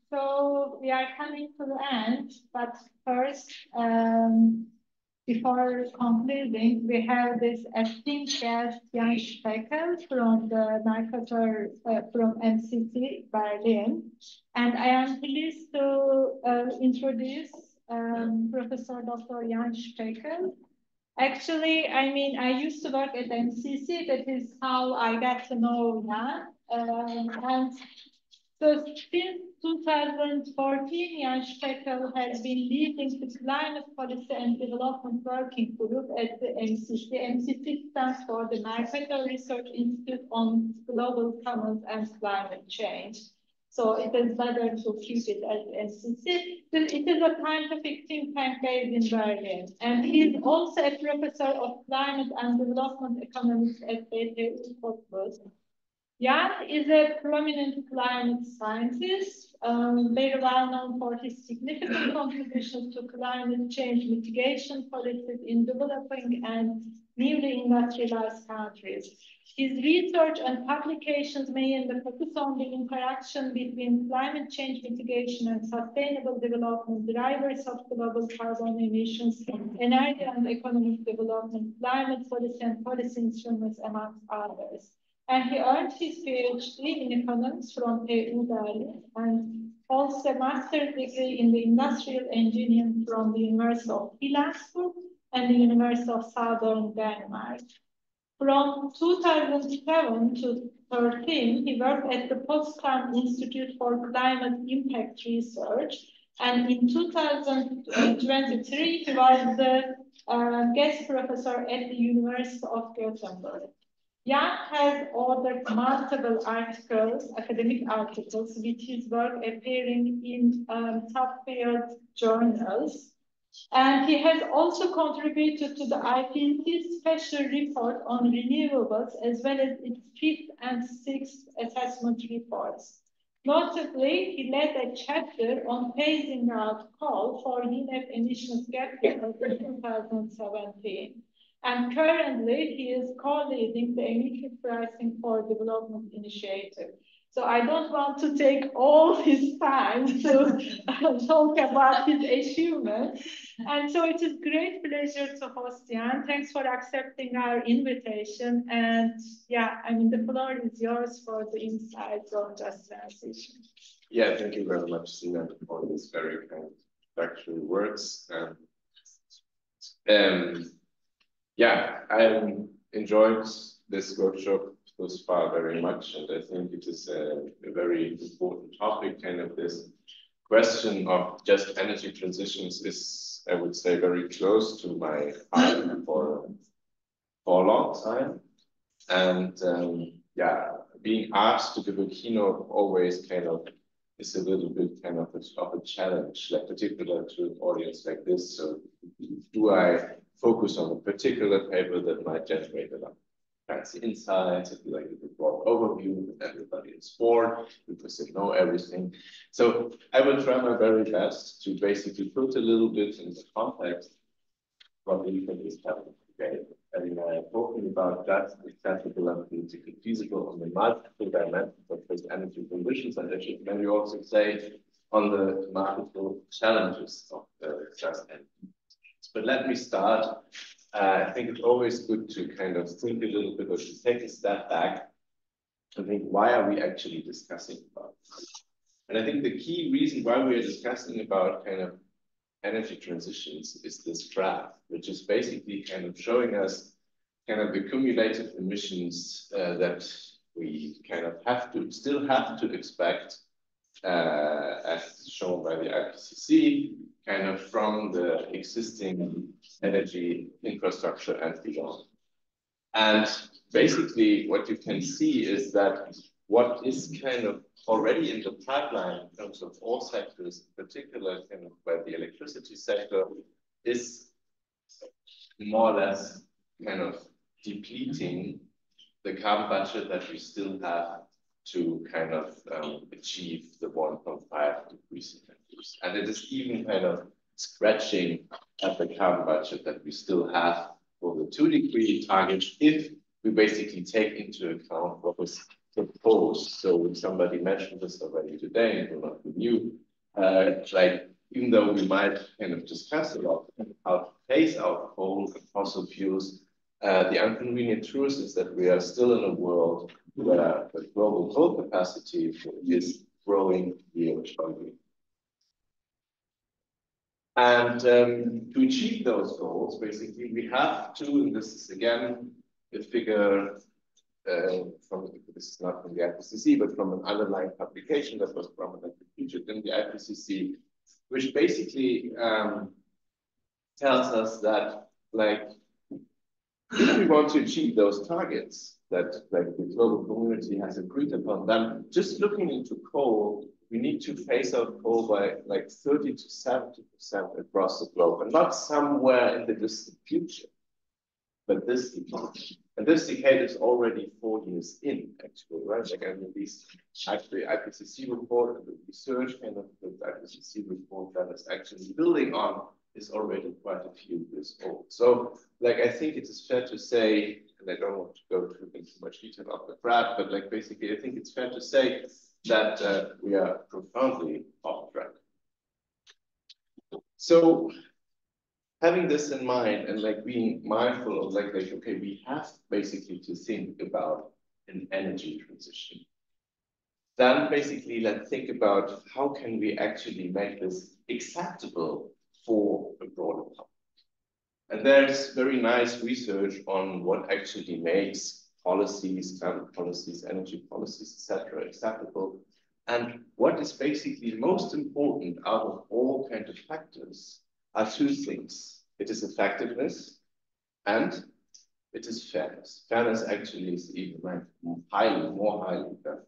So we are coming to the end, but first, before concluding, we have this esteemed guest, Jan Steckel from the Mercator from MCC Berlin. And I am pleased to introduce Professor Dr. Jan Steckel. Actually, I mean, I used to work at MCC. That is how I got to know Jan. And so since 2014, Jan Steckel has been leading the Climate Policy and Development Working Group at the MCC. MCC stands for the Mercator Research Institute on Global Commons and Climate Change. So it is better to keep it at MCC. It is a scientific think tank based in Berlin. And he is also a professor of climate and development economics at BTU Cottbus. Jan is a prominent climate scientist, very well known for his significant contributions to climate change mitigation policies in developing and newly industrialized countries. His research and publications mainly focus on the interaction between climate change mitigation and sustainable development, drivers of global carbon emissions, energy and economic development, climate policy and policy instruments, amongst others. And he earned his PhD in economics from TU Berlin and holds a master's degree in the industrial engineering from the University of Helensburgh and the University of Southern Denmark. From 2007 to 2013, he worked at the Potsdam Institute for Climate Impact Research. And in 2023, he was the guest professor at the University of Gothenburg. Jan has authored multiple articles, academic articles, with his work appearing in top-field journals. And he has also contributed to the IPC special report on renewables, as well as its 5th and 6th assessment reports. Notably, he led a chapter on phasing out coal for UNEP emissions gap in 2017. And currently, he is co-leading the emission pricing for development initiative. So I don't want to take all his time to talk about his achievements. And so it is a great pleasure to host Jan. Thanks for accepting our invitation. And yeah, I mean, the floor is yours for the insights on just transition. Yeah, thank you very much, Sinem, for these very kind of introductory words. Yeah, I enjoyed this workshop thus far very much, and I think it is a very important topic. Kind of this question of just energy transitions is, I would say, very close to my heart for a long time. And yeah, being asked to give a keynote always kind of is a little bit kind of a challenge, like particularly to an audience like this. So do I focus on a particular paper that might generate a lot of fancy insights, if you like a broad overview with everybody is bored because they know everything. So I will try my very best to basically put a little bit into context what we think is happening today. And talking about that accessible and politically feasible on the multiple dimensions of those energy conditions, and I should maybe also say on the multiple challenges of just energy. But let me start. I think it's always good to kind of think a little bit or to take a step back and think, why are we actually discussing about this? And I think the key reason why we are discussing about kind of energy transitions is this graph, which is basically kind of showing us kind of the cumulative emissions that we kind of still have to expect, as shown by the IPCC, kind of from the existing energy infrastructure and beyond. And basically what you can see is that what is kind of already in the pipeline in terms of all sectors, in particular kind of by the electricity sector, is more or less kind of depleting the carbon budget that we still have to kind of achieve the 1.5 degrees Celsius. And it is even kind of scratching at the carbon budget that we still have for the 2-degree target if we basically take into account what was proposed. So somebody mentioned this already today, it will not be new. Like, even though we might kind of discuss a lot how to phase out coal and fossil fuels, the inconvenient truth is that we are still in a world where the global coal capacity is growing year by year. And to achieve those goals, basically, we have to, and this is again a figure this is not from the IPCC, but from an underlying publication that was prominently featured in the IPCC, which basically tells us that, like, if we want to achieve those targets that, like, the global community has agreed upon, then just looking into coal, we need to phase out coal by like 30 to 70% across the globe, and not somewhere in the distant future, but this decade. And this decade is already 4 years in, actually, right? Like, I mean, these actually IPCC report and the research kind of the IPCC report that is actually building on is already quite a few years old. So, like, I think it is fair to say, and I don't want to go into too much detail of the graph, but like, basically, I think it's fair to say that we are profoundly off track. So, having this in mind and like being mindful of like okay, we have basically to think about an energy transition. Then basically, let's think about how can we actually make this acceptable for a broader public. And there's very nice research on what actually makes policies, climate policies, energy policies, etc., acceptable. And what is basically most important out of all kinds of factors are two things. It is effectiveness and it is fairness. Fairness actually is even ranked more highly fair.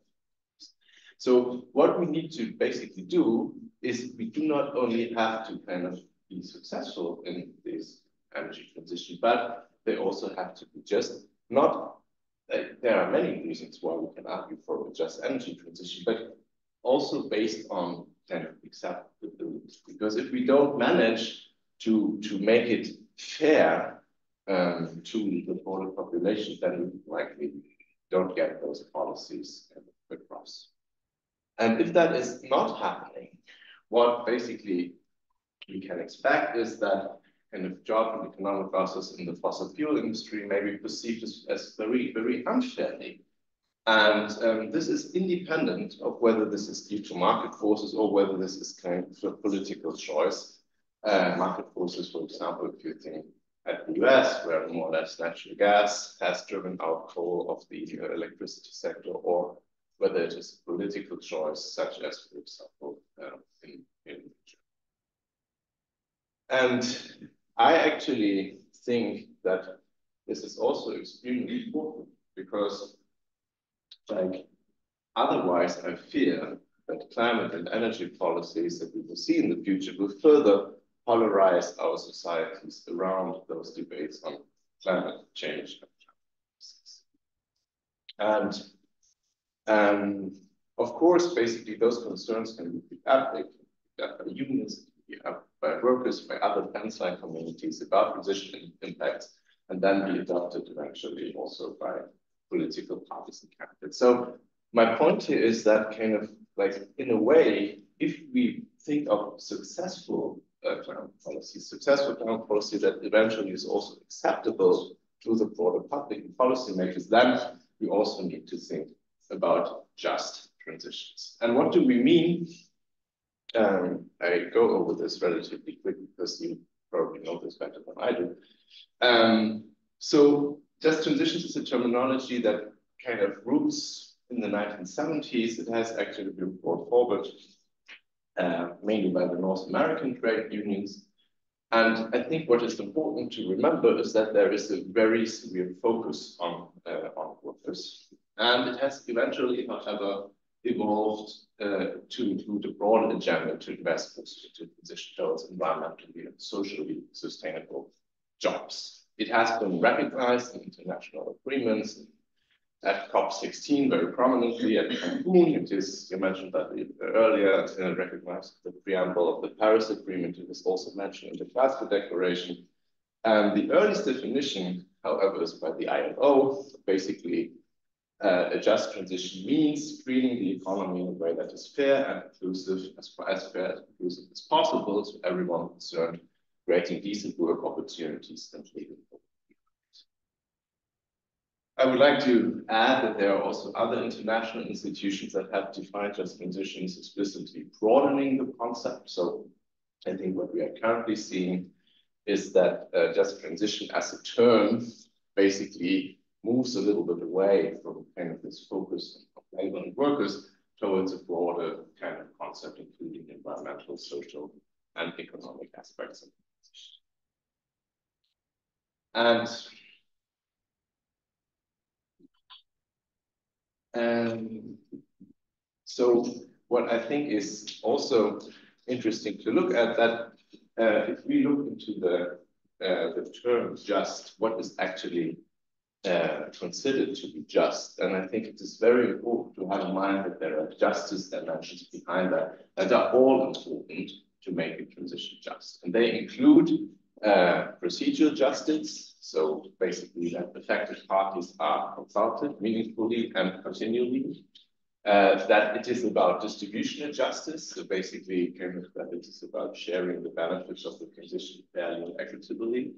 So what we need to basically do is we do not only have to kind of be successful in this energy transition, but they also have to be just not, there are many reasons why we can argue for a just energy transition, but also based on kind of acceptability. Because if we don't manage to make it fair to the broader population, then we likely don't get those policies across. And if that is not happening, what basically we can expect is that kind of job and economic losses in the fossil fuel industry may be perceived as very, very unfairly. And this is independent of whether this is due to market forces or whether this is kind of a political choice. Market forces, for example, if you think at the US, where more or less natural gas has driven out coal of the electricity sector, or whether it is a political choice, such as, for example, in and I actually think that this is also extremely important because, like, otherwise I fear that climate and energy policies that we will see in the future will further polarize our societies around those debates on climate change. And of course, basically, those concerns can be picked up by unions, by workers, by other fence-line communities about transition impacts, and then be adopted eventually also by political parties and candidates. So my point here is that kind of like, in a way, if we think of successful climate policy that eventually is also acceptable to the broader public and policymakers, then we also need to think about just transitions. And what do we mean? I go over this relatively quick because you probably know this better than I do. So just transitions is a terminology that kind of roots in the 1970s. It has actually been brought forward mainly by the North American trade unions. And I think what is important to remember is that there is a very severe focus on workers. And it has eventually, however, evolved to include a broader agenda to invest to transition towards environmentally and socially sustainable jobs. It has been recognized in international agreements at COP16 very prominently at Cancun. It is, you mentioned that earlier, recognized the preamble of the Paris Agreement. It is also mentioned in the Glasgow Declaration. And the earliest definition, however, is by the ILO, basically a just transition means treating the economy in a way that is fair and inclusive, as fair and inclusive as possible to everyone concerned, creating decent work opportunities and legal. I would like to add that there are also other international institutions that have defined just transitions explicitly broadening the concept. So I think what we are currently seeing is that just transition as a term basically moves a little bit away from kind of this focus on labor and workers towards a broader kind of concept, including environmental, social, and economic aspects of transition. And so what I think is also interesting to look at that if we look into the term just, what is actually considered to be just. And I think it is very important to have in mind that there are justice dimensions behind that are all important to make a transition just. And they include procedural justice, so basically that affected parties are consulted meaningfully and continually. That it is about distributional justice, so basically kind of that it is about sharing the benefits of the transition fairly and equitably.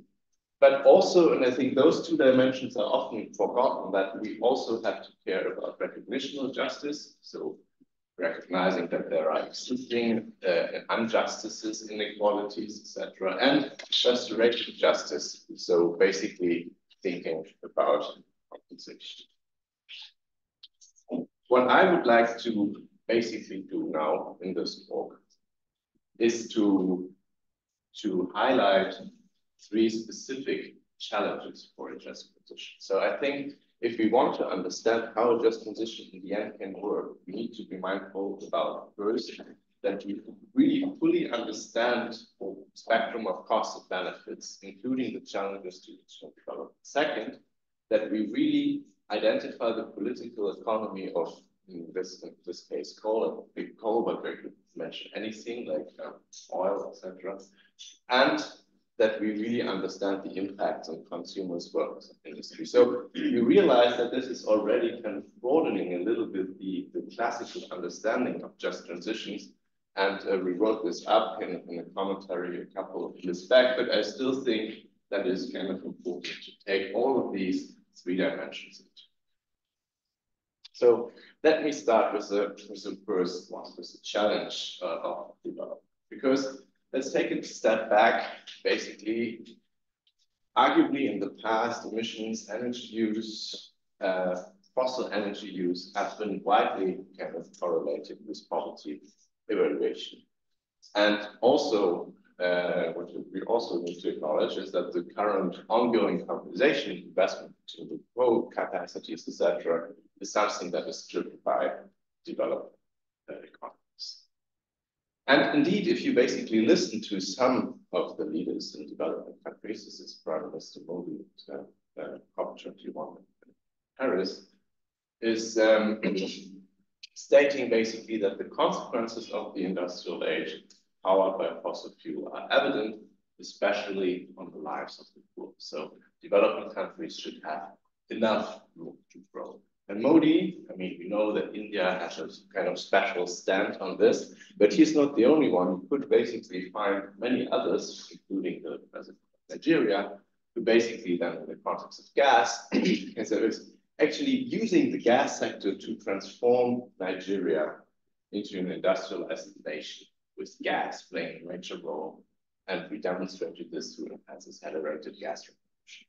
But also, and I think those two dimensions are often forgotten, that we also have to care about recognitional justice, so recognizing that there are existing injustices, inequalities, etc., and restorative justice, so basically thinking about compensation. What I would like to basically do now in this talk is to highlight 3 specific challenges for a just transition. So I think if we want to understand how a just transition in the end can work, we need to be mindful about first that we really fully understand the spectrum of costs and benefits, including the challenges to develop. Second, that we really identify the political economy of, in this case, coal, big coal, but we could mention anything like oil, etc. And that we really understand the impact on consumers, workers, and industry. So you realize that this is already kind of broadening a little bit the classical understanding of just transitions. And we wrote this up in a commentary a couple of years back, but I still think that is kind of important to take all of these 3 dimensions into. So let me start with the first one, with the challenge of development. Because let's take a step back. Basically, arguably in the past, emissions, energy use, fossil energy use have been widely kind of correlated with poverty evaluation. And also, what we also need to acknowledge is that the current ongoing compensation investment to the growth capacities, etc., is something that is driven by developed economies. And indeed, if you basically listen to some of the leaders in developing countries, this is Prime Minister Modi at COP21 in Paris, is stating basically that the consequences of the industrial age powered by fossil fuel are evident, especially on the lives of the poor. So developing countries should have enough room to grow. And Modi, I mean, we know that India has a kind of special stand on this, but he's not the only one. You could basically find many others, including the president of Nigeria, who basically then in the context of gas, and so it's actually using the gas sector to transform Nigeria into an industrialized nation with gas playing a major role. And we demonstrated this through an accelerated gas revolution.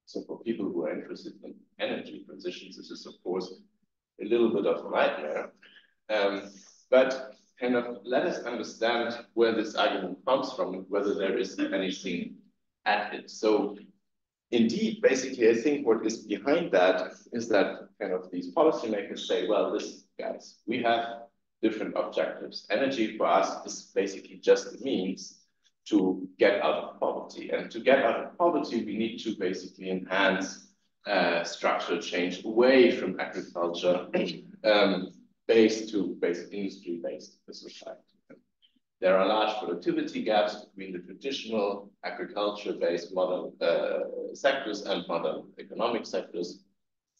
So for people who are interested in energy transitions, this is of course a little bit of a nightmare. But kind of let us understand where this argument comes from and whether there is anything at it. So indeed, basically, I think what is behind that is that kind of these policymakers say, well, listen, guys, we have different objectives. Energy for us is basically just a means to get out of poverty. And to get out of poverty, we need to basically enhance structural change away from agriculture based to basic industry-based society. There are large productivity gaps between the traditional agriculture-based modern sectors and modern economic sectors.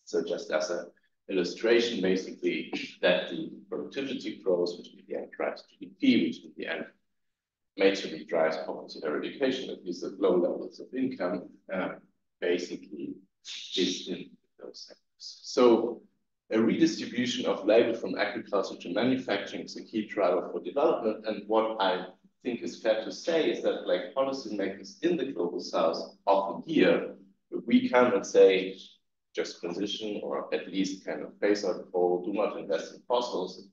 So just as an illustration, basically, that the productivity grows, which in the end drives GDP, which in the end majorly drives poverty eradication, at least at low levels of income, basically is in those sectors. So a redistribution of labor from agriculture to manufacturing is a key driver for development. And what I think is fair to say is that like policymakers in the global south often hear, we come and say, just transition or at least kind of phase out coal, do not invest in fossils.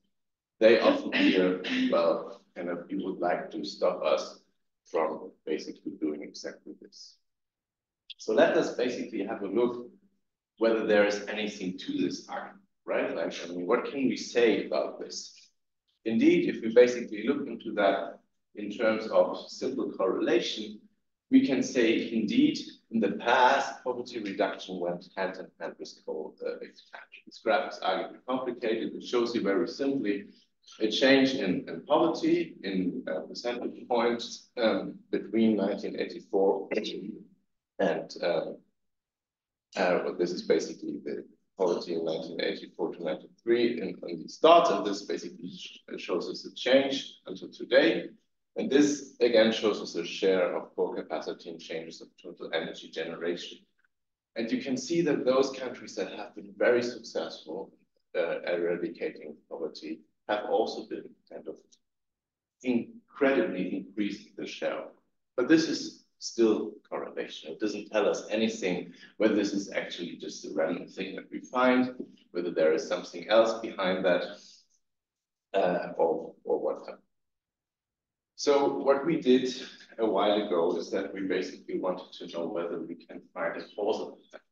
They often hear, well, kind of, you would like to stop us from basically doing exactly this. So let us basically have a look whether there is anything to this argument, right? Like, I mean, what can we say about this? Indeed, if we basically look into that in terms of simple correlation, we can say, indeed, in the past, poverty reduction went hand in hand with coal expansion. This graph is arguably complicated. It shows you very simply a change in poverty in percentage points between 1984 and this is basically the poverty in 1984 to 93 in the start, and this basically shows us a change until today. And this again shows us a share of core capacity and changes of total energy generation. And you can see that those countries that have been very successful eradicating poverty have also been kind of incredibly increasing the share. But this is still correlation. It doesn't tell us anything whether this is actually just a random thing that we find, whether there is something else behind that, or whatever. So what we did a while ago is that we basically wanted to know whether we can find a causal effect.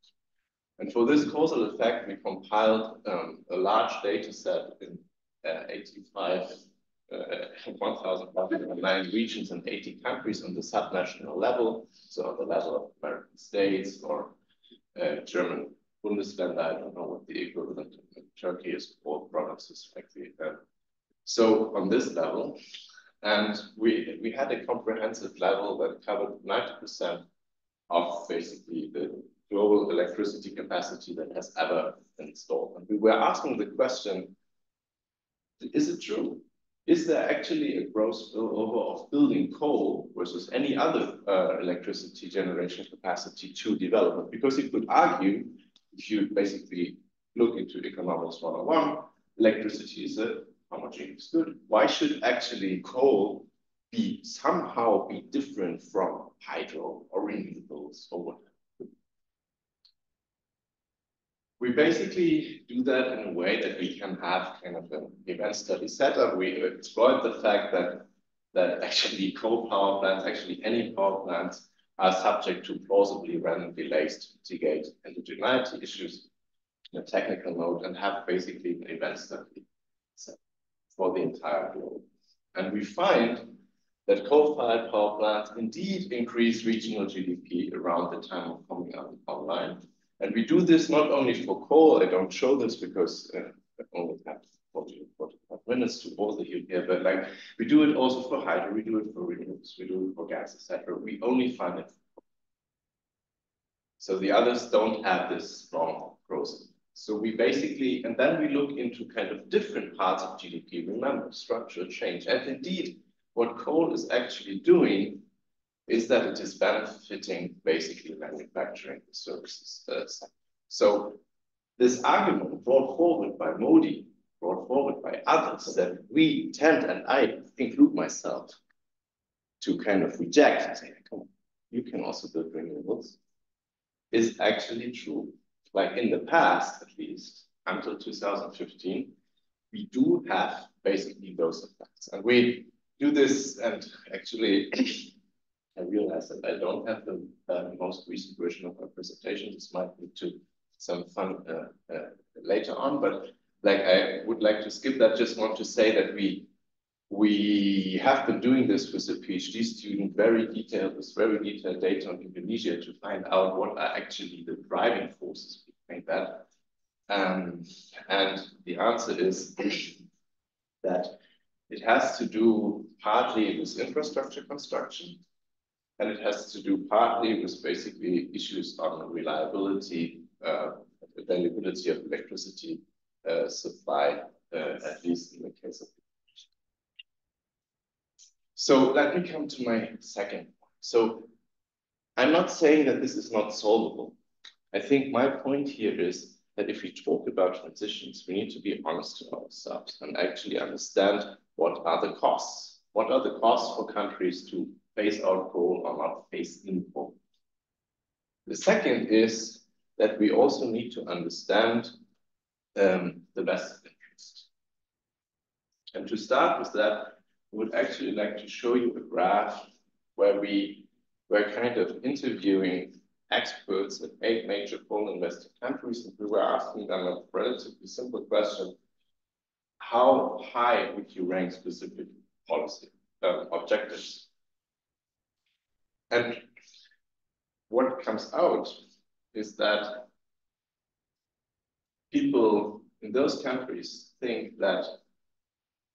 And for this causal effect, we compiled a large data set in 1,509 regions and 80 countries on the subnational level, so on the level of American states or German Bundesländer. I don't know what the equivalent in Turkey is called, provinces, actually. So on this level, and we had a comprehensive level that covered 90% of basically the global electricity capacity that has ever been installed. And we were asking the question, is it true? Is there actually a gross spillover of building coal versus any other electricity generation capacity to development? Because you could argue, if you basically look into economics 101, electricity is a homogeneous good. Why should actually coal be somehow be different from hydro or renewables or whatever? We basically do that in a way that we can have kind of an event study setup. We exploit the fact that actually coal power plants, actually any power plants, are subject to plausibly random delays to mitigate indigeneity issues in a technical mode, and have basically an event study set for the entire globe. And we find that coal-fired power plants indeed increase regional GDP around the time of coming online. And we do this not only for coal. I don't show this because I only have 45 minutes to bother you here, but like we do it also for hydro, we do it for renewables, we do it for gas, etc. We only find it. So the others don't have this strong growth. So we basically, and then we look into kind of different parts of GDP. Remember, structural change. And indeed, what coal is actually doing is that it is benefiting basically manufacturing services. So this argument brought forward by Modi, brought forward by others, that we tend, and I include myself, to kind of reject and say, come on, you can also build renewables, is actually true. Like in the past, at least, until 2015, we do have basically those effects. And we do this, and actually, I realize that I don't have the most recent version of my presentation. This might lead to some fun later on, but like I would like to skip that. Just want to say that we have been doing this with a PhD student, with very detailed data on Indonesia to find out what are actually the driving forces behind that. And the answer is that it has to do partly with infrastructure construction, and it has to do partly with basically issues on reliability, availability of electricity supply, at least in the case of. So let me come to my second point. So I'm not saying that this is not solvable. I think my point here is that if we talk about transitions, we need to be honest to ourselves and actually understand what are the costs. What are the costs for countries to phase out coal or not phase in coal? The second is that we also need to understand the vested interest. And to start with that, I would actually like to show you a graph where we were kind of interviewing experts at 8 major coal investing countries, and we were asking them a relatively simple question: how high would you rank specific policy objectives? And what comes out is that people in those countries think that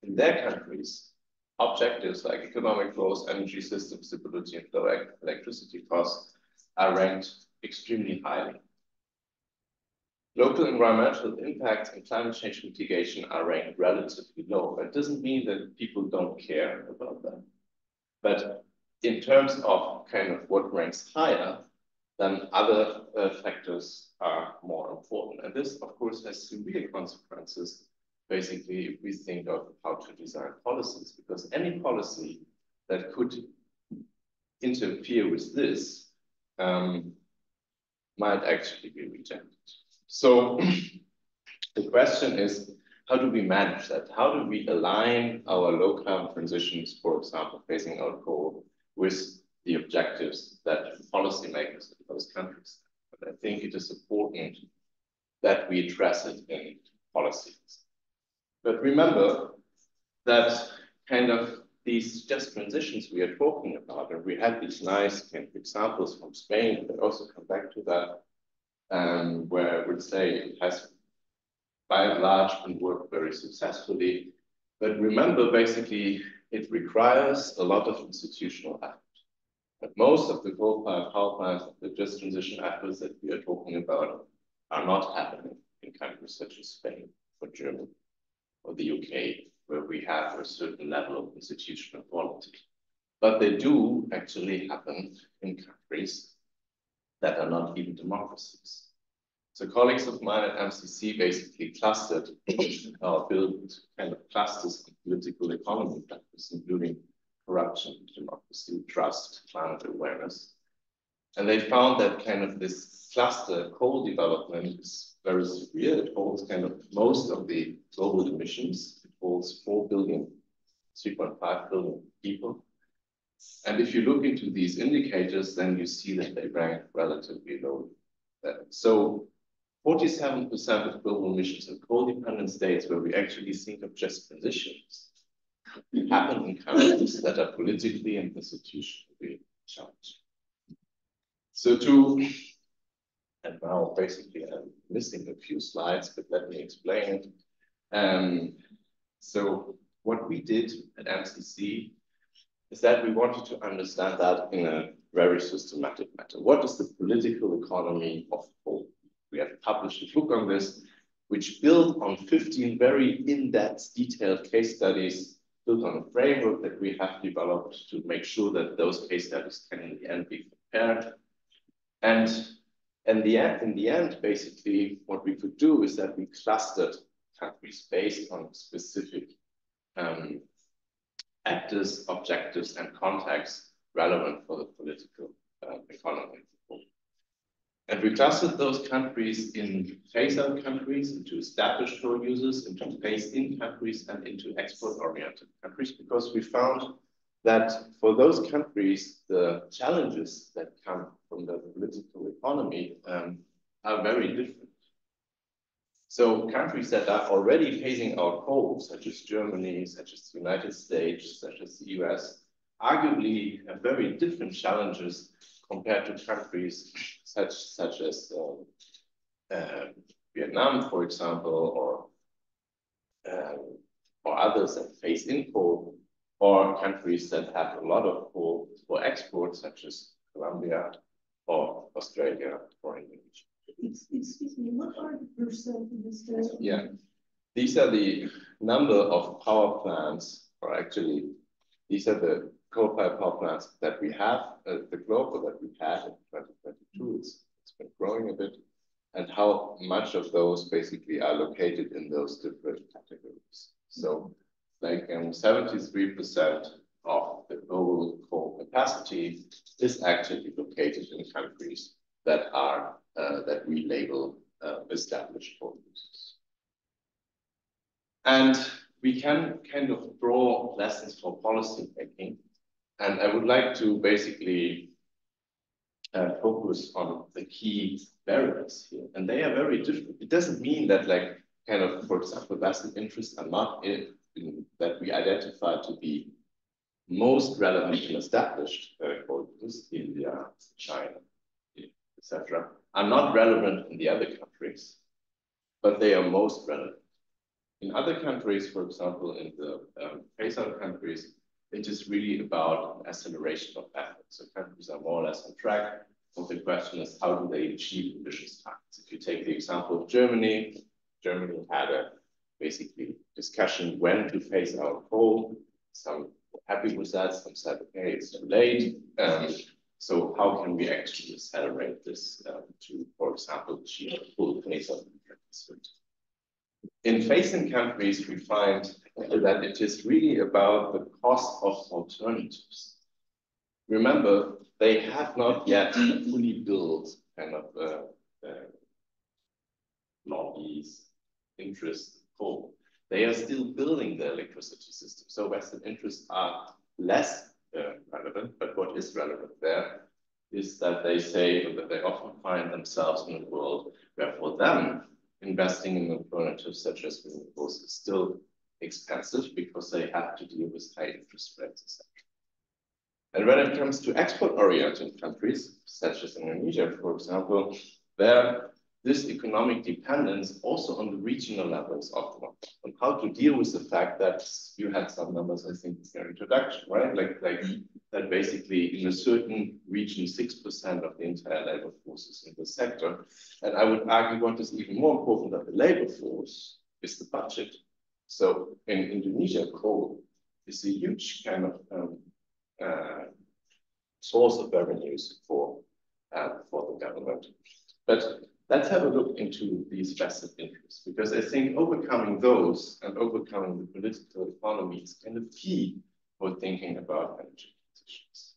in their countries, objectives like economic growth, energy system stability, and low electricity costs are ranked extremely highly. Local environmental impacts and climate change mitigation are ranked relatively low. That doesn't mean that people don't care about them. But in terms of kind of what ranks higher, then other factors are more important. And this, of course, has severe consequences, basically, if we think of how to design policies, because any policy that could interfere with this might actually be rejected. So the question is, how do we manage that? How do we align our low carbon transitions, for example, phasing out coal, with the objectives that policymakers in those countries have? And I think it is important that we address it in policies. But remember that kind of these just transitions we are talking about, and we had these nice kind of examples from Spain, but also come back to that, where I would say it has by and large been worked very successfully. But remember, basically, it requires a lot of institutional effort. But most of the coal-fired power plants, the just transition efforts that we are talking about, are not happening in countries such as Spain or Germany or the UK, where we have a certain level of institutional quality. But they do actually happen in countries that are not even democracies. So colleagues of mine at MCC basically clustered or built kind of clusters of political economy factors, including corruption, democracy, trust, climate awareness. And they found that kind of this cluster coal development is very severe. It holds kind of most of the global emissions. It holds 4 billion, 3.5 billion people. And if you look into these indicators, then you see that they rank relatively low. So 47% of global emissions in coal-dependent states, where we actually think of just transitions, happen in countries that are politically and institutionally challenged. So and now basically I'm missing a few slides, but let me explain it. So what we did at MCC is that we wanted to understand that in a very systematic manner. What is the political economy of coal? We have published a book on this, which built on 15 very in-depth, detailed case studies, built on a framework that we have developed to make sure that those case studies can in the end be compared. And in the end, basically, what we could do is that we clustered countries based on specific actors, objectives, and contexts relevant for the political economy. And we clustered those countries in phase-out countries, into established coal users, into phase-in countries, and into export-oriented countries, because we found that for those countries, the challenges that come from the political economy are very different. So countries that are already phasing out coal, such as Germany, such as the United States, such as the US, arguably have very different challenges compared to countries such as Vietnam, for example, or others that phase in coal, or countries that have a lot of coal for export, such as Colombia or Australia or Indonesia. Excuse me, what are the percentages? Yeah, these are the number of power plants, or actually, these are the coal-fired power plants that we have, the globe that we had in 2022. It's been growing a bit, and how much of those basically are located in those different categories. So, like 73% of the global coal capacity is actually located in countries that are that we label established coal users. And we can kind of draw lessons for policy making. And I would like to basically focus on the key variables here. And they are very different. It doesn't mean that, like, kind of, for example, vested interests are not that we identify to be most relevant in established coal users, India, China, etc., are not relevant in the other countries, but they are most relevant. In other countries, for example, in the phase-out countries, it is really about acceleration of efforts. So countries are more or less on track. So the question is, how do they achieve ambitious targets? If you take the example of Germany, Germany had a basically discussion when to phase out coal. Some were happy with that, some said, okay, it's too late. So how can we actually accelerate this to, for example, achieve a full phase-out? In phase-in countries, we find that it is really about the cost of alternatives. Remember, they have not yet fully built kind of lobbies, interest, coal. They are still building the electricity system. So vested interests are less relevant, but what is relevant there is that they say that they often find themselves in a world where for them, investing in alternatives such as renewables is still expensive because they have to deal with high interest rates, etc. And when it comes to export-oriented countries, such as Indonesia, for example, there this economic dependence also on the regional levels of the market, on how to deal with the fact that you had some numbers, I think, in your introduction, right? Like that basically in a certain region, 6% of the entire labor force is in the sector. And I would argue what is even more important than the labor force is the budget. So in Indonesia, coal is a huge kind of source of revenues for the government. But let's have a look into these vested interests, because I think overcoming those and overcoming the political economy is kind of key for thinking about energy transitions.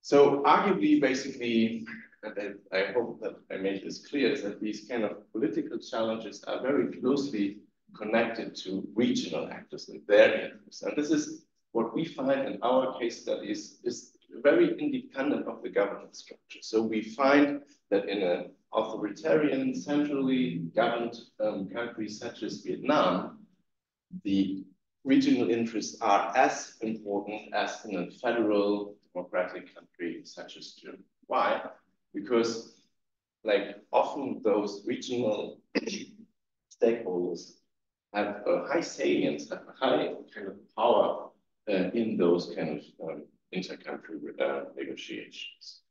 So arguably, basically, and I hope that I made this clear, is that these kind of political challenges are very closely connected to regional actors and their interests. And this is what we find in our case studies is very independent of the governance structure. So we find that in an authoritarian, centrally governed countries such as Vietnam, the regional interests are as important as in a federal democratic country such as Germany. Why? Because like often those regional stakeholders have a high salience, have a high kind of power in those kind of inter-country negotiations.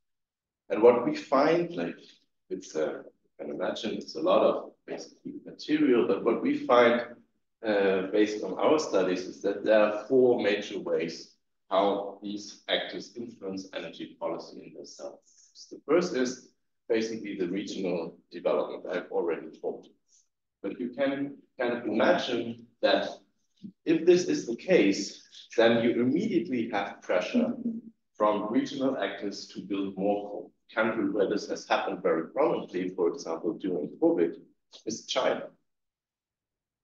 And what we find, like it's, I can imagine it's a lot of basically material, but what we find based on our studies is that there are four major ways how these actors influence energy policy in themselves. The first is basically the regional development I've already talked about. But you can kind of imagine that if this is the case, then you immediately have pressure from regional actors to build more coal. Country where this has happened very prominently, for example, during COVID, is China.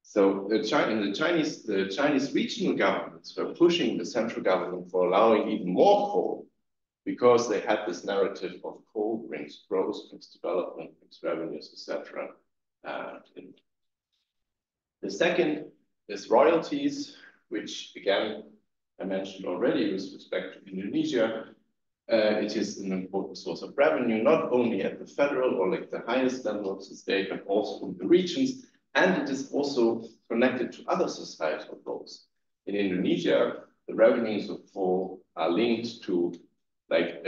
So the Chinese regional governments were pushing the central government for allowing even more coal because they had this narrative of coal brings growth, brings development, brings revenues, etc. The second is royalties, which again, I mentioned already with respect to Indonesia. It is an important source of revenue, not only at the federal or like the highest level of the state, but also in the regions. And it is also connected to other societal goals. In Indonesia, the revenues of coal are linked to like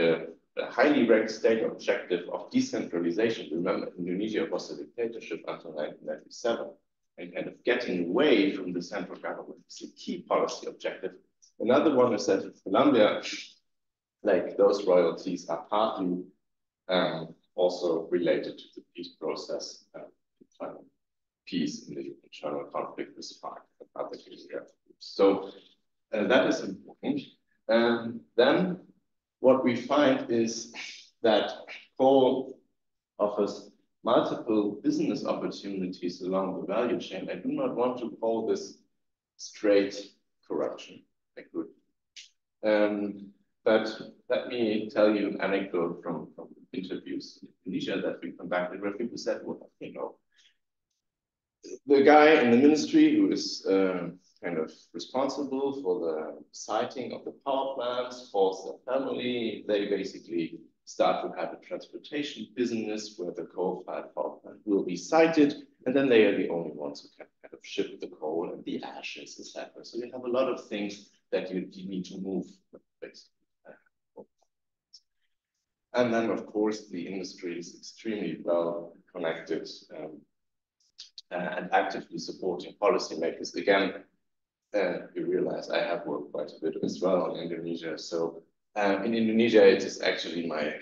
a highly ranked state objective of decentralization. Remember, Indonesia was a dictatorship until 1997, and kind of getting away from the central government is a key policy objective. Another one is that in Colombia, like those royalties are partly also related to the peace process, peace in the internal conflict with FARC and other groups. So that is important. Then what we find is that coal offers multiple business opportunities along the value chain. I do not want to call this straight corruption. I could. But let me tell you an anecdote from interviews in Indonesia that we conducted where people said, well, you know, the guy in the ministry who is kind of responsible for the siting of the power plants, calls their family, they basically start to have a transportation business where the coal-fired power plant will be sited, and then they are the only ones who can kind of ship the coal and the ashes, etc. So you have a lot of things that you need to move, basically. And then, of course, the industry is extremely well connected and actively supporting policymakers. Again, you realize I have worked quite a bit as well in Indonesia. So in Indonesia, it is actually my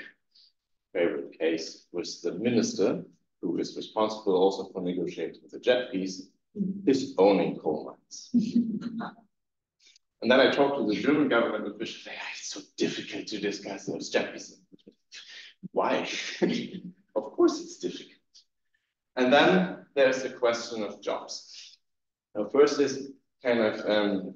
favorite case with the minister who is responsible also for negotiating the jet piece, is owning coal mines. And then I talked to the German government officials, say, it's so difficult to discuss those jet pieces. Why? Of course it's difficult. And then there's the question of jobs. Now, first is kind of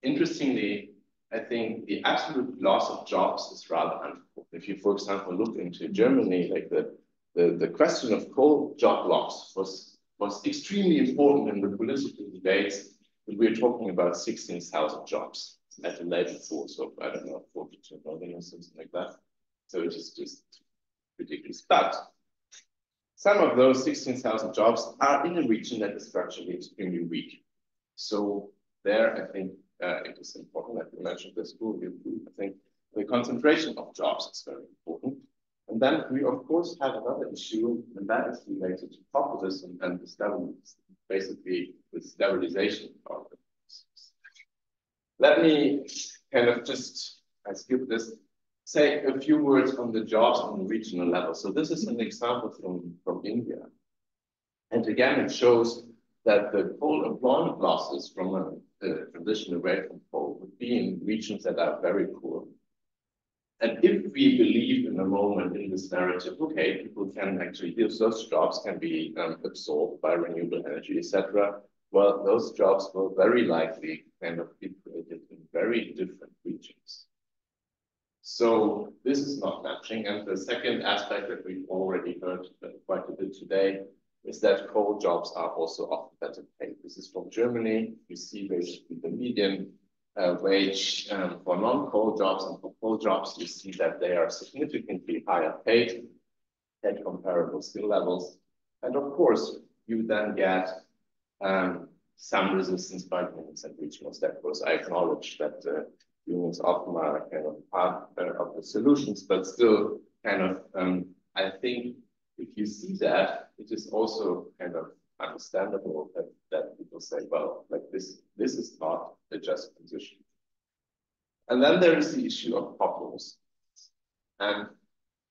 interestingly, I think the absolute loss of jobs is rather unimportant. If you, for example, look into Germany, like the question of coal job loss was extremely important in the political debates. We're talking about 16,000 jobs at a labor force of, I don't know, 42 million or something like that. So it is just ridiculous. But some of those 16,000 jobs are in a region that is structurally extremely weak. So there, I think it is important, like you mentioned, the school, I think the concentration of jobs is very important. And then we, of course, have another issue, and that is related to populism and the basically the stabilization of the systems. Let me kind of just, I skip this, say a few words on the jobs on the regional level. So this is an example from India. And again, it shows that the coal employment losses from a transition away from coal would be in regions that are very poor. And if we believe in a moment in this narrative, okay, people can actually, those jobs can be absorbed by renewable energy, etc. Well, those jobs will very likely kind of be created in very different regions. So this is not matching. And the second aspect that we've already heard quite a bit today is that coal jobs are also often better paid. This is from Germany. You see basically the median wage for non-coal jobs, and for coal jobs, you see that they are significantly higher paid at comparable skill levels. And of course, you then get some resistance by unions and regional stakeholders. I acknowledge that unions often are kind of part of the solutions, but still kind of, I think if you see that, it is also kind of understandable that people say, well, like this is not a just position. And then there is the issue of populism. And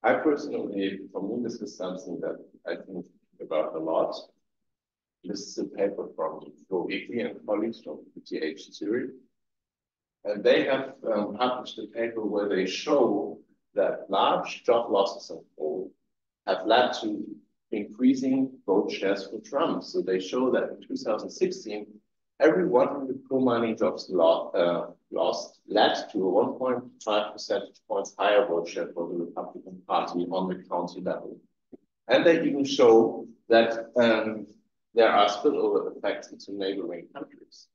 I personally, for me, this is something that I think about a lot. This is a paper from Flo and colleagues from PTH Zurich. And they have published a paper where they show that large job losses of coal have led to increasing vote shares for Trump. So they show that in 2016, every 100 coal mining jobs lost led to a 1.5 percentage points higher vote share for the Republican Party on the county level. And they even show that there are spillover effects into neighboring countries.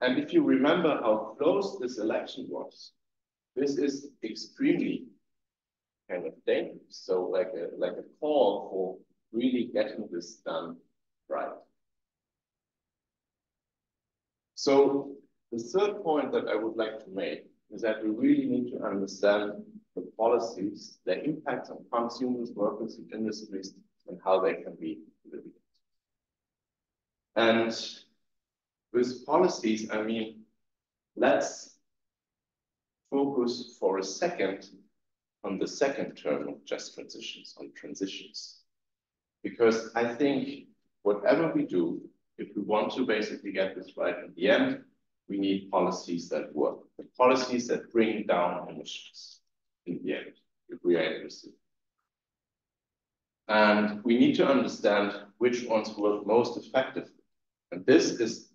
And if you remember how close this election was, this is extremely kind of dangerous. So like a call for really getting this done right. So the third point that I would like to make is that we really need to understand the policies, their impacts on consumers, workers, and industries, and how they can be mitigated. And with policies, I mean, let's focus for a second on the second term of just transitions, on transitions. Because I think whatever we do, if we want to basically get this right in the end, we need policies that work, the policies that bring down emissions in the end, if we are interested. And we need to understand which ones work most effectively. And this is,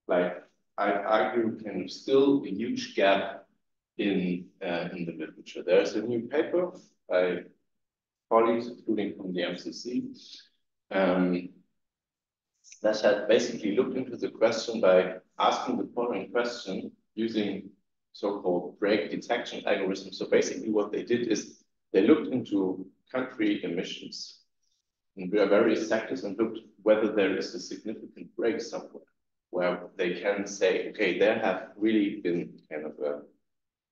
like, I argue, kind of still a huge gap in the literature. There's a new paper by colleagues, including from the MCC, that had basically looked into the question by asking the following question using so-called brake detection algorithms. So basically what they did is they looked into country emissions in various sectors and looked whether there is a significant break somewhere where they can say, okay, there have really been kind of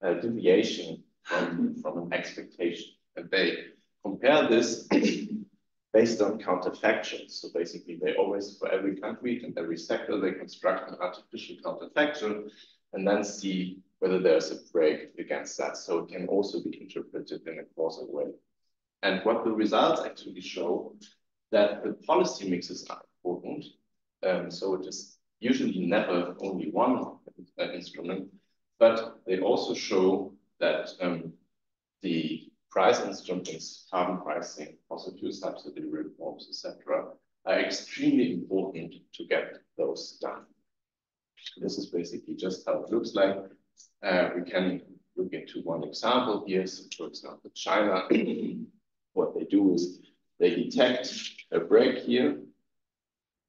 a deviation from an expectation. And they compare this based on counterfactuals. So basically they always, for every country and every sector, they construct an artificial counterfactual and then see whether there's a break against that. So it can also be interpreted in a causal way. And what the results actually show that the policy mixes are important. So it is usually never only one instrument, but they also show that the price instruments, carbon pricing, fossil fuel subsidy reforms, etc., are extremely important to get those done. This is basically just how it looks like. We can look into one example here. So for example, China, what they do is they detect a break here,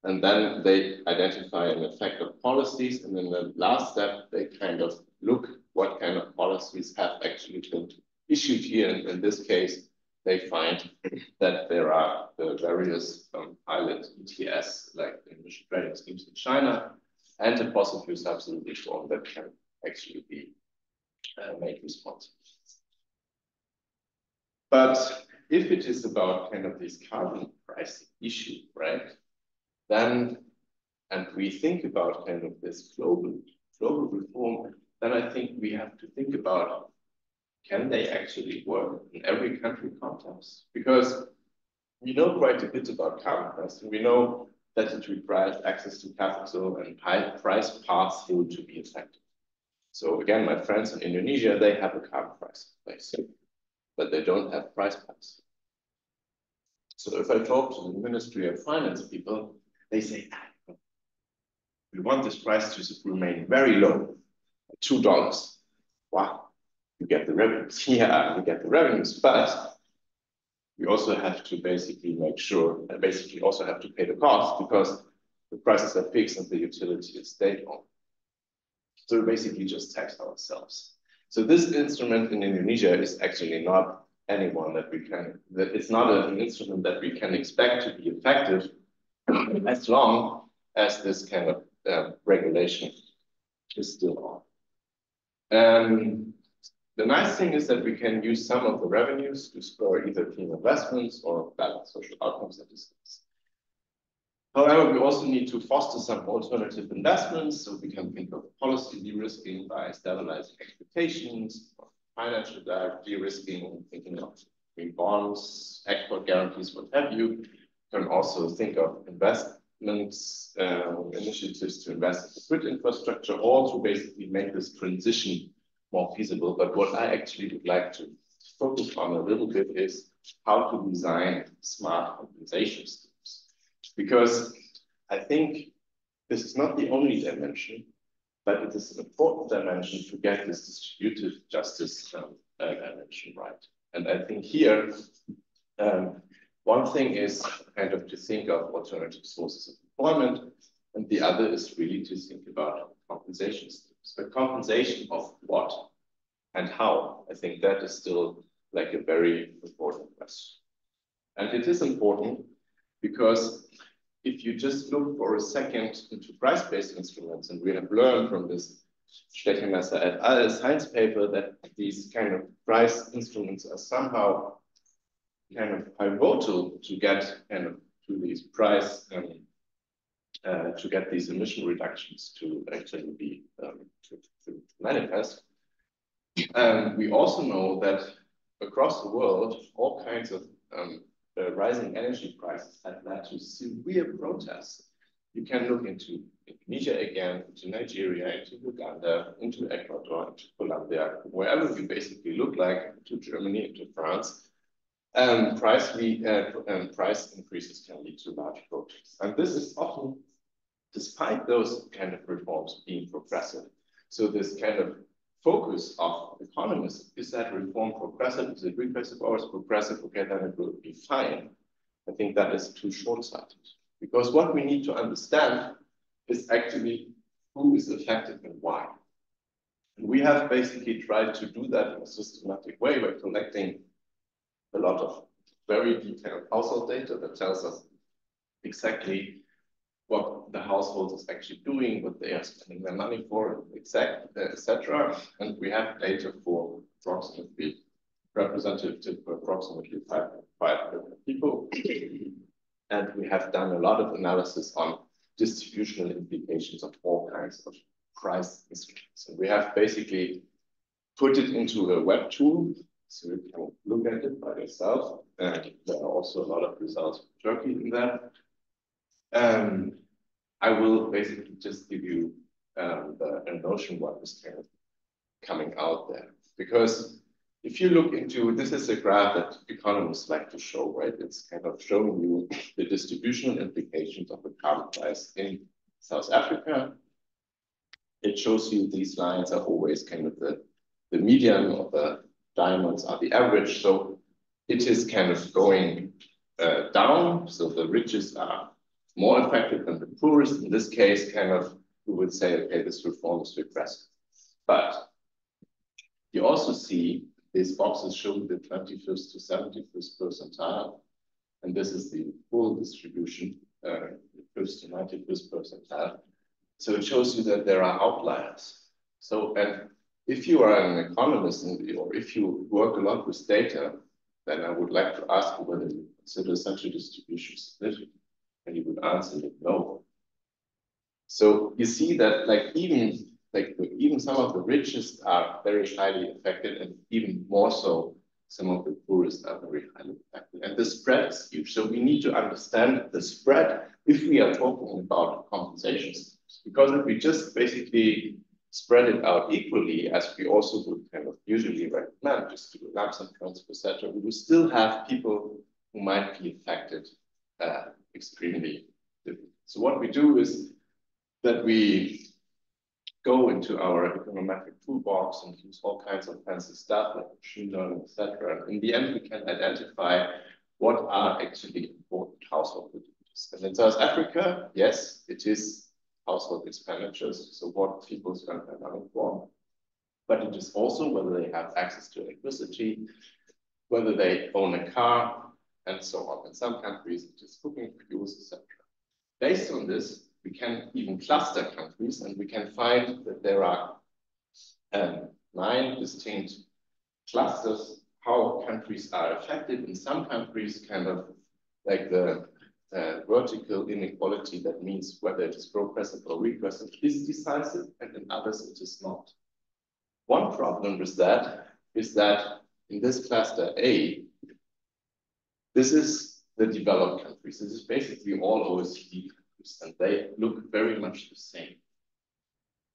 and then they identify an effect of policies. And in the last step, they kind of look what kind of policies have actually been issued here. And in this case, they find that there are the various pilot ETS, like emission trading schemes in China, and a fossil fuel subsidy reform that can actually be made responsible. But if it is about kind of this carbon pricing issue, right, then, and we think about kind of this global reform, then I think we have to think about, can they actually work in every country context? Because we know quite a bit about carbon pricing. We know that it requires access to capital and high price pass-through to be effective. So again, my friends in Indonesia, they have a carbon price in place, but they don't have price pass. So if I talk to the Ministry of Finance people, they say, we want this price to remain very low, $2. Wow, you get the revenues. Yeah, you get the revenues, but we also have to basically make sure, and basically also have to pay the cost because the prices are fixed and the utility is state-owned. So we basically just tax ourselves. So this instrument in Indonesia is actually not anyone that we can, it's not an instrument that we can expect to be effective as long as this kind of regulation is still on. The nice thing is that we can use some of the revenues to spur either clean investments or balance social outcomes at this case. However, we also need to foster some alternative investments, so we can think of policy de-risking by stabilizing expectations, or financial de-risking, thinking of green bonds, export guarantees, what have you. You can also think of investments, initiatives to invest in the grid infrastructure, or to basically make this transition more feasible. But what I actually would like to focus on a little bit is how to design smart compensation schemes. Because I think this is not the only dimension, but it is an important dimension to get this distributive justice dimension right. And I think here, one thing is kind of to think of alternative sources of employment, and the other is really to think about compensation schemes. But compensation of what and how? I think that is still like a very important question. And it is important because if you just look for a second into price-based instruments, and we have learned from this Steckelmesser et al. Science paper that these kind of price instruments are somehow kind of pivotal to get kind of to these price to get these emission reductions to actually be to manifest. We also know that across the world, all kinds of rising energy prices have led to severe protests. You can look into Indonesia again, into Nigeria, into Uganda, into Ecuador, into Colombia, wherever you basically look like, into Germany, into France. Price increases can lead to large protests. And this is often, despite those kind of reforms being progressive. So this kind of focus of economists is that reform progressive, is it regressive or is progressive? Okay, then it will be fine. I think that is too short-sighted. Because what we need to understand is actually who is affected and why. And we have basically tried to do that in a systematic way by collecting a lot of very detailed household data that tells us exactly what the household is actually doing, what they are spending their money for, etc. And we have data for approximately representative for approximately 5 million people. And we have done a lot of analysis on distributional implications of all kinds of price instruments. And we have basically put it into a web tool, so you can look at it by yourself. And there are also a lot of results from Turkey in that. I will basically just give you a notion what is kind of coming out there. Because if you look into, this is a graph that economists like to show, right? It's kind of showing you the distributional implications of the carbon price in South Africa. It shows you these lines are always kind of the median, or the diamonds are the average. So it is kind of going down. So the richest are more affected than the poorest. In this case, kind of, we would say, okay, this reform is regressive. But you also see these boxes showing the 21st to 71st percentile. And this is the full distribution, 1st to 91st percentile. So it shows you that there are outliers. So, and if you are an economist, or if you work a lot with data, then I would like to ask you whether you consider such a distribution significant. And you would answer it no. So you see that even some of the richest are very highly affected, and even more so, some of the poorest are very highly affected. And the spread is huge. So we need to understand the spread if we are talking about compensations. Because if we just basically spread it out equally, as we also would kind of usually recommend, just to do lump sum transfer, etc., we will still have people who might be affected extremely different. So what we do is that we go into our econometric toolbox and use all kinds of fancy stuff like machine learning, etc. And in the end, we can identify what are actually important household activities. And in South Africa, yes, it is household expenditures, so what people spend their money for. But it is also whether they have access to electricity, whether they own a car, and so on. In some countries, it is cooking fuels, etc. Based on this, we can even cluster countries, and we can find that there are 9 distinct clusters how countries are affected. In some countries, kind of like the vertical inequality, that means whether it is progressive or regressive, is decisive, and in others it is not. One problem with that is that in this cluster A, this is the developed countries. This is basically all OECD countries, and they look very much the same.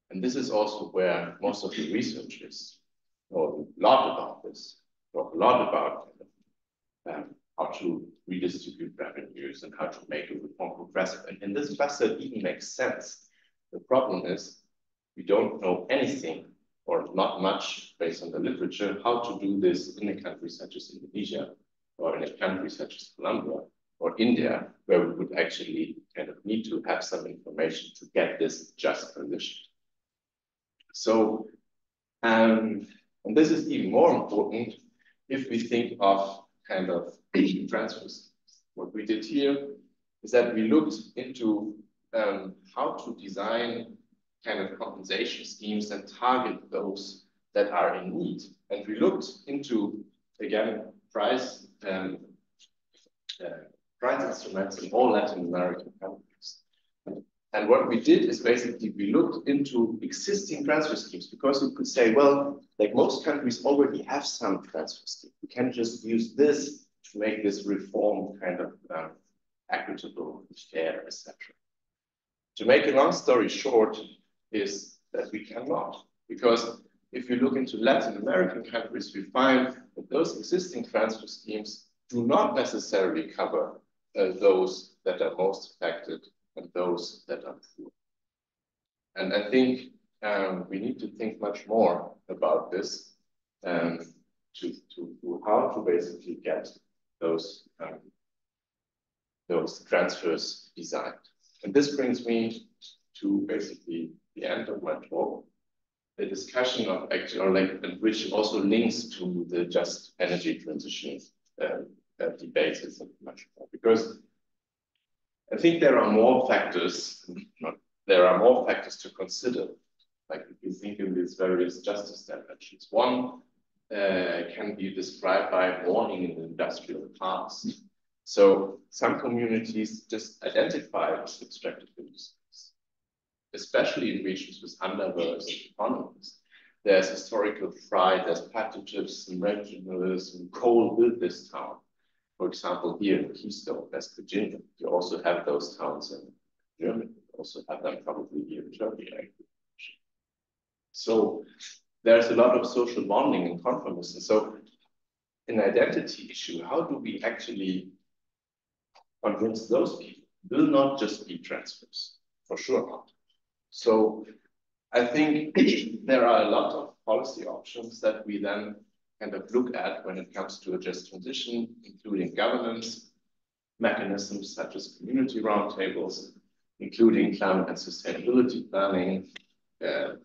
And this is also where most of the research is. Know a lot about this, talk a lot about how to redistribute revenues and how to make it more progressive. And in this cluster, it even makes sense. The problem is we don't know anything, or not much based on the literature, how to do this in a country such as Indonesia, or in a country such as Colombia or India, where we would actually kind of need to have some information to get this just positioned. So, and this is even more important if we think of kind of transfers. What we did here is that we looked into how to design kind of compensation schemes and target those that are in need. And we looked into, again, price instruments in all Latin American countries. And what we did is basically we looked into existing transfer schemes, because you could say, well, like most countries already have some transfer scheme. We can just use this to make this reform kind of equitable, fair, etc. To make a long story short is that we cannot, because if you look into Latin American countries, we find that those existing transfer schemes do not necessarily cover those that are most affected and those that are poor. And I think we need to think much more about this to how to basically get those transfers designed. And this brings me to basically the end of my talk, the discussion of which also links to the just energy transition debate is much more, because I think there are more factors to consider. Like if you think in these various justice dimensions, one can be described by mourning in the industrial past. So some communities just identify as extractive industries, especially in regions with underdeveloped economies. There's historical pride, there's patriotism, regionalism, coal built this town. For example, here in Keystone, West Virginia, you also have those towns in Germany. You also have them probably here in Turkey. So there's a lot of social bonding and conformism. So an identity issue, how do we actually convince those people? Will not just be transfers, for sure not. So I think there are a lot of policy options that we then kind of look at when it comes to a just transition, including governance mechanisms such as community roundtables, including climate and sustainability planning,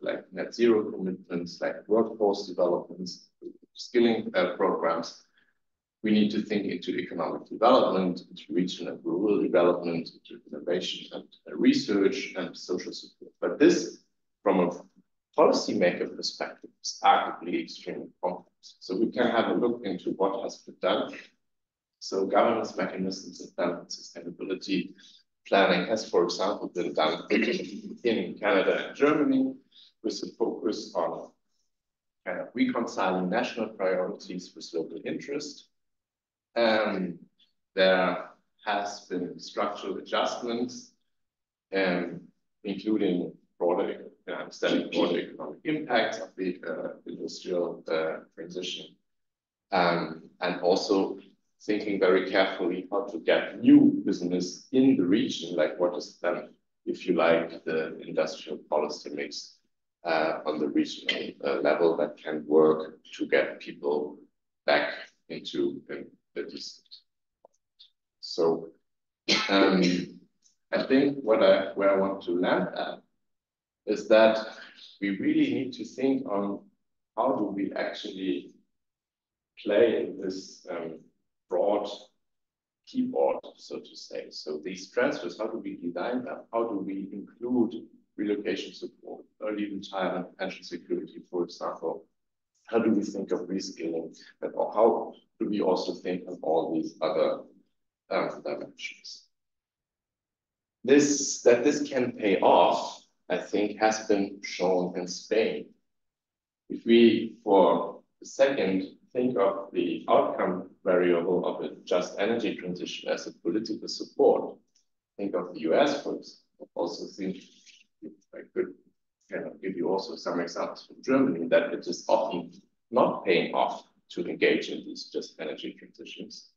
like net zero commitments, like workforce developments, skilling programs. We need to think into economic development, into regional and rural development, into innovation and research and social support. But this, from a policymaker perspective, is arguably extremely complex. So we can have a look into what has been done. So governance mechanisms and climate sustainability planning has, for example, been done in Canada and Germany with a focus on kind of reconciling national priorities with local interest. There has been structural adjustments, including studying broader economic impacts of the industrial transition, and also thinking very carefully how to get new business in the region, like what is then, if you like, the industrial policy mix on the regional level that can work to get people back into the district. So I think where I want to land at is that we really need to think on how do we actually play in this broad keyboard, so to say. So these transfers, how do we design them? How do we include relocation support, early retirement, pension security, for example? How do we think of reskilling? And how do we also think of all these other dimensions? This can pay off, I think, has been shown in Spain. If we, for a second, think of the outcome variable of a just energy transition as a political support, think of the US, for example. Also think, I could kind of give you also some examples from Germany, that it is often not paying off to engage in these just energy transitions.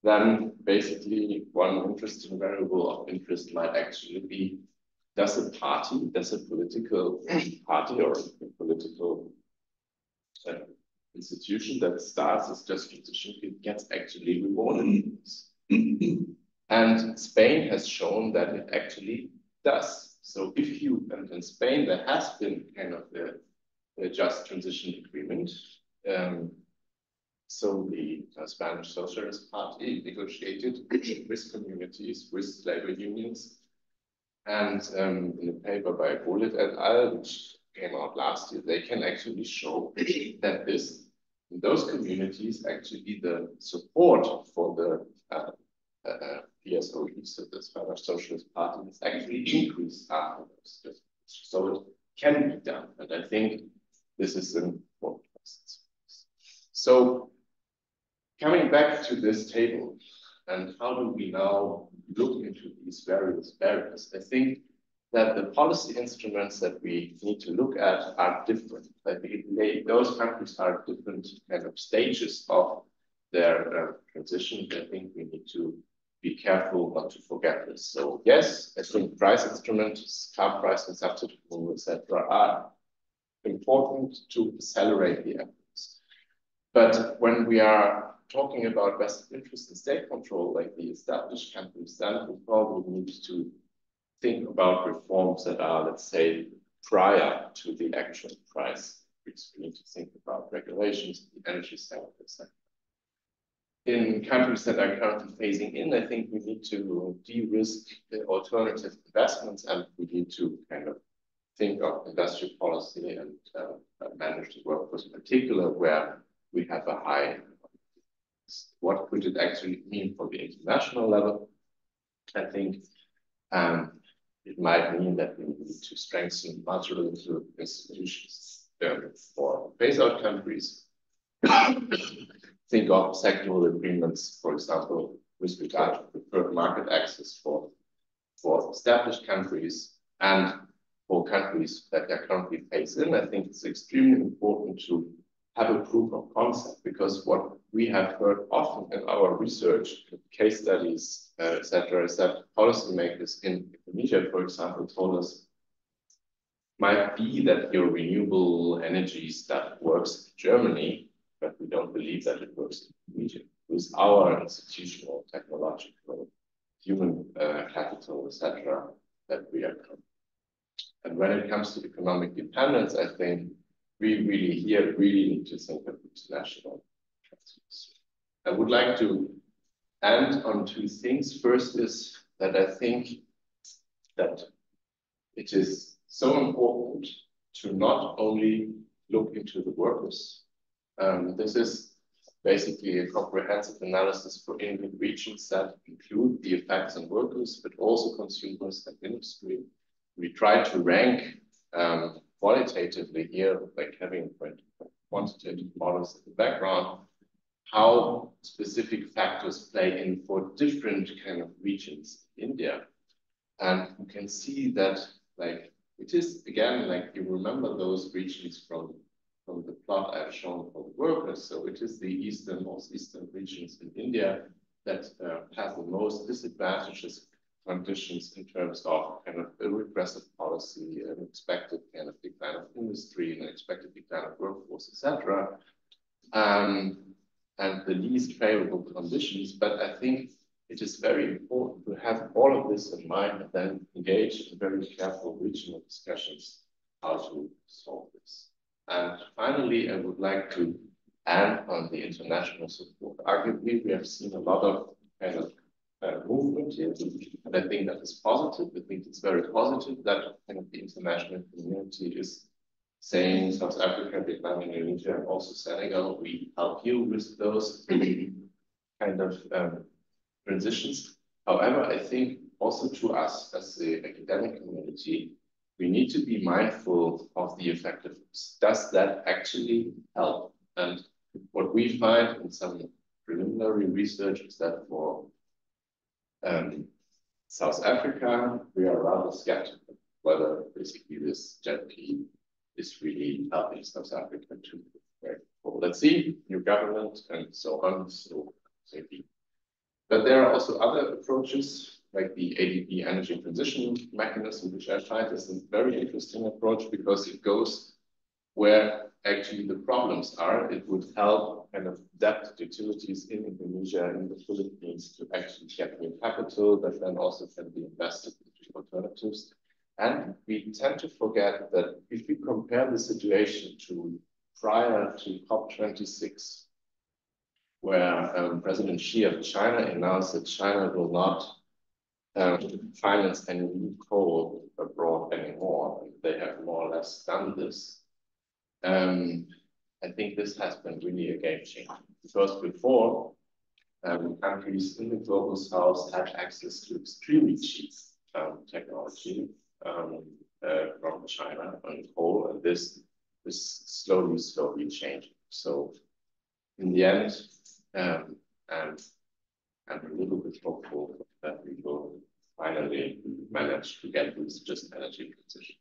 Then basically one interesting variable of interest might actually be, does a political party or a political institution that starts as just transition, it gets actually rewarded. And Spain has shown that it actually does. So if you, and in Spain, there has been kind of the just transition agreement. So the Spanish Socialist Party negotiated with communities, with labor unions, And in a paper by Bullet et al., which came out last year, they can actually show that in those communities, actually the support for the PSOE, so the Spanish Socialist Party, is actually increased after those. So it can be done. And I think this is an important lesson. So coming back to this table, and how do we now look into these various barriers? I think that the policy instruments that we need to look at are different. Those countries are at different kind of stages of their transition. I think we need to be careful not to forget this. So yes, I think price instruments, car price and subsidy, etc., are important to accelerate the efforts. But when we are talking about vested interest and state control, like the established countries, then we probably need to think about reforms that are, let's say, prior to the actual price. We need to think about regulations, the energy sector, etc. In countries that are currently phasing in, I think we need to de-risk the alternative investments, and we need to kind of think of industrial policy and manage the workforce, in particular where we have a high. What could it actually mean for the international level? I think it might mean that we need to strengthen multilateral institutions for phase-out countries. Think of sectoral agreements, for example, with regard to preferred market access for established countries and for countries that are currently phased in. I think it's extremely important to have a proof of concept, because what we have heard often in our research, case studies, etc., is that policymakers in Indonesia, for example, told us might be that your renewable energy stuff works in Germany, but we don't believe that it works in Indonesia. With our institutional, technological, human capital, etc., that we are. And when it comes to economic dependence, I think we really need to think of international transfers. I would like to end on two things. First is that I think that it is so important to not only look into the workers. This is basically a comprehensive analysis for Indian regions that include the effects on workers, but also consumers and industry. We try to rank qualitatively here, like having quantitative models in the background, how specific factors play in for different kind of regions in India. And you can see that, like, it is, again, like you remember those regions from the plot I've shown for the workers. So it is the most eastern regions in India that have the most disadvantages conditions in terms of kind of a regressive policy, an expected kind of decline of industry, an expected decline of workforce, etc., and the least favorable conditions. But I think it is very important to have all of this in mind and then engage in very careful regional discussions how to solve this. And finally, I would like to end on the international support. Arguably, we have seen a lot of kind of movement here, and I think that is positive. I think it's very positive that kind of the international community is saying South Africa, Vietnam, Indonesia, and also Senegal, we help you with those kind of transitions. However, I think also to us as the academic community, we need to be mindful of the effectiveness. Does that actually help? And what we find in some preliminary research is that for South Africa, we are rather skeptical whether basically this JET-P is really helping South Africa to prepare. Well, let's see, new government and so on. So maybe. But there are also other approaches like the ADP energy transition mechanism, which I find is a very interesting approach because it goes where actually the problems are. It would help kind of debt utilities in Indonesia and the Philippines to actually get new capital that then also can be invested into alternatives. And we tend to forget that if we compare the situation to prior to COP26, where President Xi of China announced that China will not finance any new coal abroad anymore. They have more or less done this. I think this has been really a game changer, because before countries in the global south had access to extremely cheap technology from China and coal, and this is slowly changing. So in the end, and I'm a little bit hopeful that we will finally manage to get this just energy transition.